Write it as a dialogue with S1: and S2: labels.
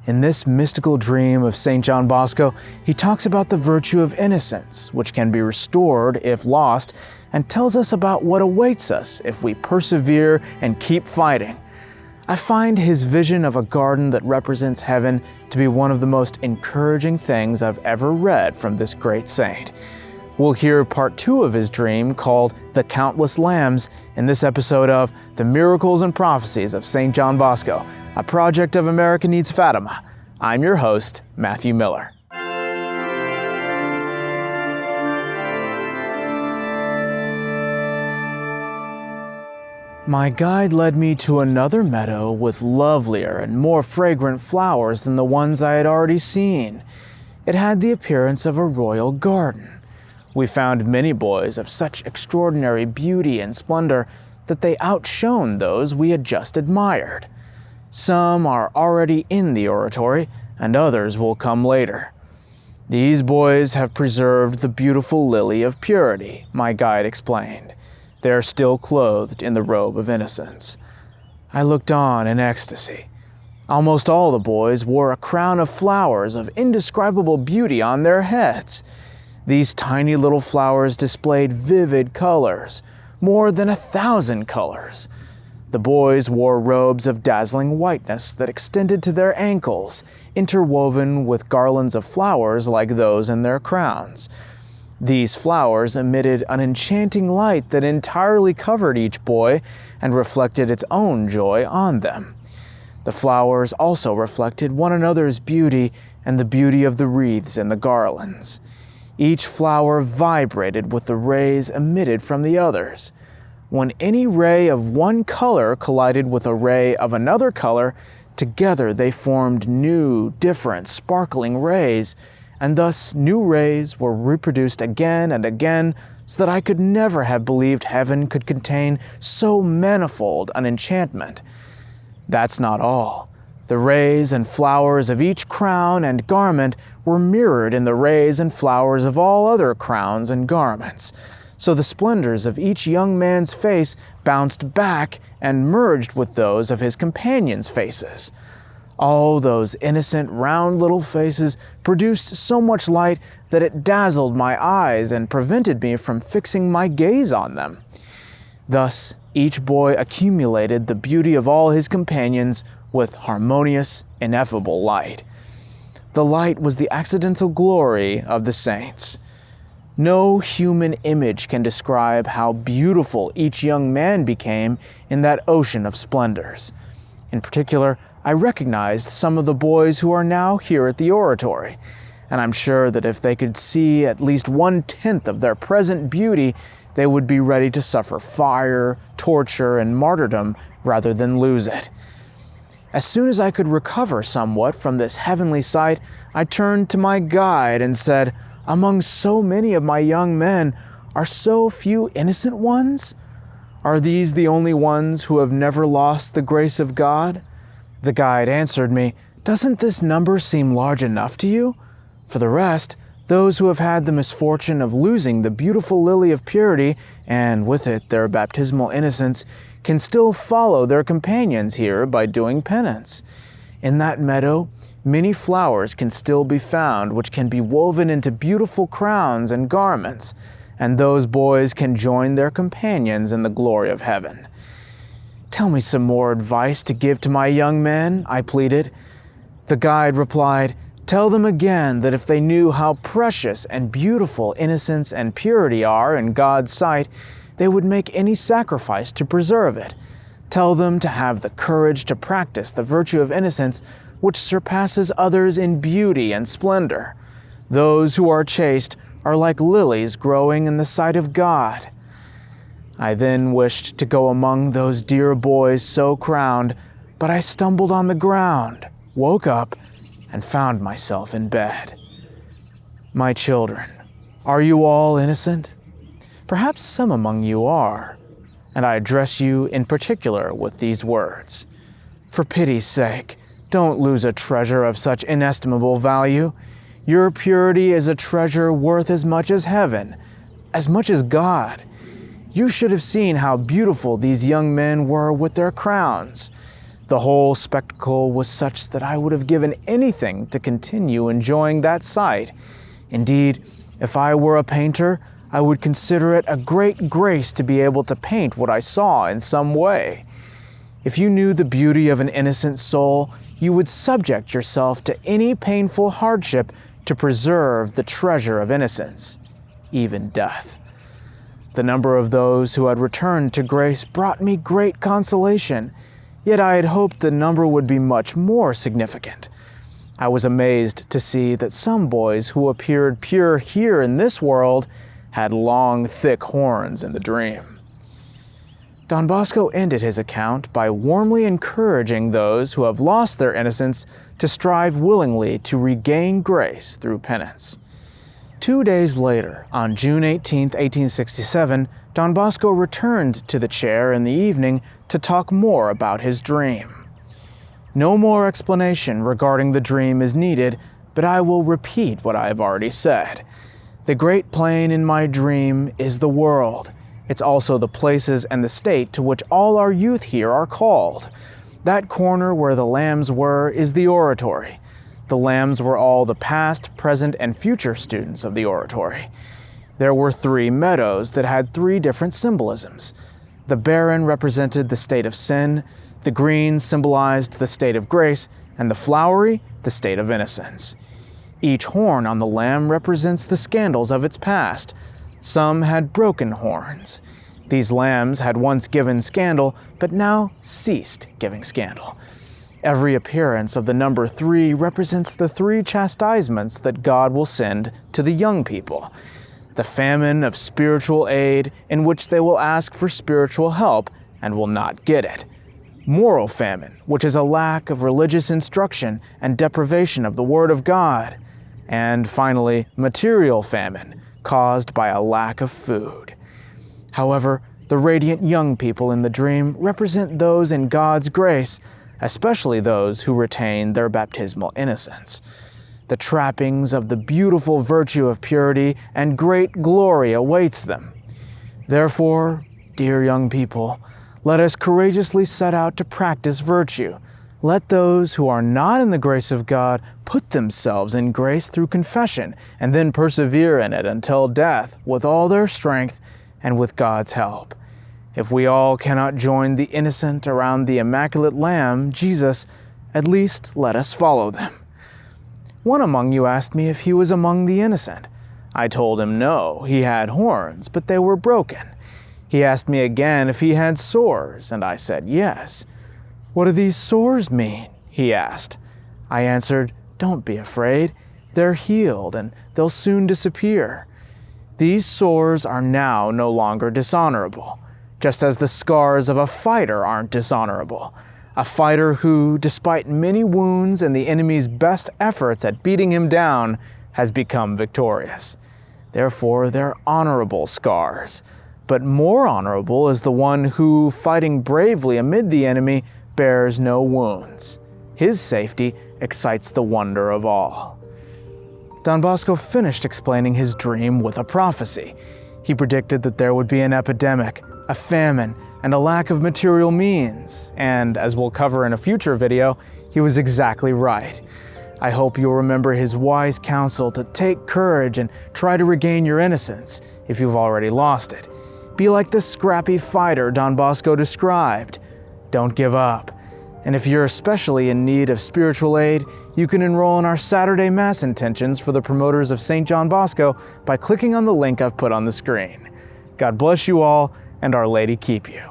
S1: In this mystical dream of St. John Bosco, he talks about the virtue of innocence, which can be restored if lost, and tells us about what awaits us if we persevere and keep fighting. I find his vision of a garden that represents heaven to be one of the most encouraging things I've ever read from this great saint. We'll hear part 2 of his dream called The Countless Lambs in this episode of The Miracles and Prophecies of St. John Bosco, a project of America Needs Fatima. I'm your host, Matthew Miller. My guide led me to another meadow with lovelier and more fragrant flowers than the ones I had already seen. It had the appearance of a royal garden. We found many boys of such extraordinary beauty and splendor that they outshone those we had just admired. Some are already in the oratory, and others will come later. These boys have preserved the beautiful lily of purity, my guide explained. They are still clothed in the robe of innocence. I looked on in ecstasy. Almost all the boys wore a crown of flowers of indescribable beauty on their heads. These tiny little flowers displayed vivid colors, more than 1,000 colors. The boys wore robes of dazzling whiteness that extended to their ankles, interwoven with garlands of flowers like those in their crowns. These flowers emitted an enchanting light that entirely covered each boy and reflected its own joy on them. The flowers also reflected one another's beauty and the beauty of the wreaths and the garlands. Each flower vibrated with the rays emitted from the others. When any ray of one color collided with a ray of another color, together they formed new, different, sparkling rays, and thus new rays were reproduced again and again, so that I could never have believed heaven could contain so manifold an enchantment. That's not all. The rays and flowers of each crown and garment were mirrored in the rays and flowers of all other crowns and garments. So the splendors of each young man's face bounced back and merged with those of his companions' faces. All those innocent, round little faces produced so much light that it dazzled my eyes and prevented me from fixing my gaze on them. Thus, each boy accumulated the beauty of all his companions with harmonious, ineffable light. The light was the accidental glory of the saints. No human image can describe how beautiful each young man became in that ocean of splendors. In particular, I recognized some of the boys who are now here at the oratory, and I'm sure that if they could see at least 1/10 of their present beauty, they would be ready to suffer fire, torture, and martyrdom rather than lose it. As soon as I could recover somewhat from this heavenly sight, I turned to my guide and said, "Among so many of my young men, are so few innocent ones? Are these the only ones who have never lost the grace of God?" The guide answered me, "Doesn't this number seem large enough to you? For the rest, those who have had the misfortune of losing the beautiful lily of purity, and with it their baptismal innocence, can still follow their companions here by doing penance. In that meadow, many flowers can still be found which can be woven into beautiful crowns and garments, and those boys can join their companions in the glory of heaven." "Tell me some more advice to give to my young men," I pleaded. The guide replied, "Tell them again that if they knew how precious and beautiful innocence and purity are in God's sight, they would make any sacrifice to preserve it. Tell them to have the courage to practice the virtue of innocence, which surpasses others in beauty and splendor. Those who are chaste are like lilies growing in the sight of God." I then wished to go among those dear boys so crowned, but I stumbled on the ground, woke up, and found myself in bed. My children, are you all innocent? Perhaps some among you are, and I address you in particular with these words. For pity's sake, don't lose a treasure of such inestimable value. Your purity is a treasure worth as much as heaven, as much as God. You should have seen how beautiful these young men were with their crowns. The whole spectacle was such that I would have given anything to continue enjoying that sight. Indeed, if I were a painter, I would consider it a great grace to be able to paint what I saw in some way. If you knew the beauty of an innocent soul, you would subject yourself to any painful hardship to preserve the treasure of innocence, even death. The number of those who had returned to grace brought me great consolation, yet I had hoped the number would be much more significant. I was amazed to see that some boys who appeared pure here in this world had long, thick horns in the dream. Don Bosco ended his account by warmly encouraging those who have lost their innocence to strive willingly to regain grace through penance. 2 days later, on June 18, 1867, Don Bosco returned to the chair in the evening to talk more about his dream. No more explanation regarding the dream is needed, but I will repeat what I have already said. The great plain in my dream is the world. It's also the places and the state to which all our youth here are called. That corner where the lambs were is the Oratory. The lambs were all the past, present, and future students of the Oratory. There were 3 meadows that had 3 different symbolisms. The barren represented the state of sin, the green symbolized the state of grace, and the flowery, the state of innocence. Each horn on the lamb represents the scandals of its past. Some had broken horns. These lambs had once given scandal, but now ceased giving scandal. Every appearance of the number 3 represents the 3 chastisements that God will send to the young people. The famine of spiritual aid, in which they will ask for spiritual help and will not get it. Moral famine, which is a lack of religious instruction and deprivation of the Word of God. And finally, material famine, caused by a lack of food. However, the radiant young people in the dream represent those in God's grace, especially those who retain their baptismal innocence. The trappings of the beautiful virtue of purity and great glory awaits them. Therefore, dear young people, let us courageously set out to practice virtue. Let those who are not in the grace of God put themselves in grace through confession and then persevere in it until death with all their strength and with God's help. If we all cannot join the innocent around the immaculate Lamb, Jesus, at least let us follow them. One among you asked me if he was among the innocent. I told him no, he had horns, but they were broken. He asked me again if he had sores, and I said yes. What do these sores mean? He asked. I answered, don't be afraid. They're healed, and they'll soon disappear. These sores are now no longer dishonorable, just as the scars of a fighter aren't dishonorable. A fighter who, despite many wounds and the enemy's best efforts at beating him down, has become victorious. Therefore, they're honorable scars. But more honorable is the one who, fighting bravely amid the enemy, bears no wounds. His safety excites the wonder of all. Don Bosco finished explaining his dream with a prophecy. He predicted that there would be an epidemic, a famine, and a lack of material means. And as we'll cover in a future video, he was exactly right. I hope you'll remember his wise counsel to take courage and try to regain your innocence if you've already lost it. Be like the scrappy fighter Don Bosco described. Don't give up. And if you're especially in need of spiritual aid, you can enroll in our Saturday Mass intentions for the promoters of St. John Bosco by clicking on the link I've put on the screen. God bless you all, and Our Lady keep you.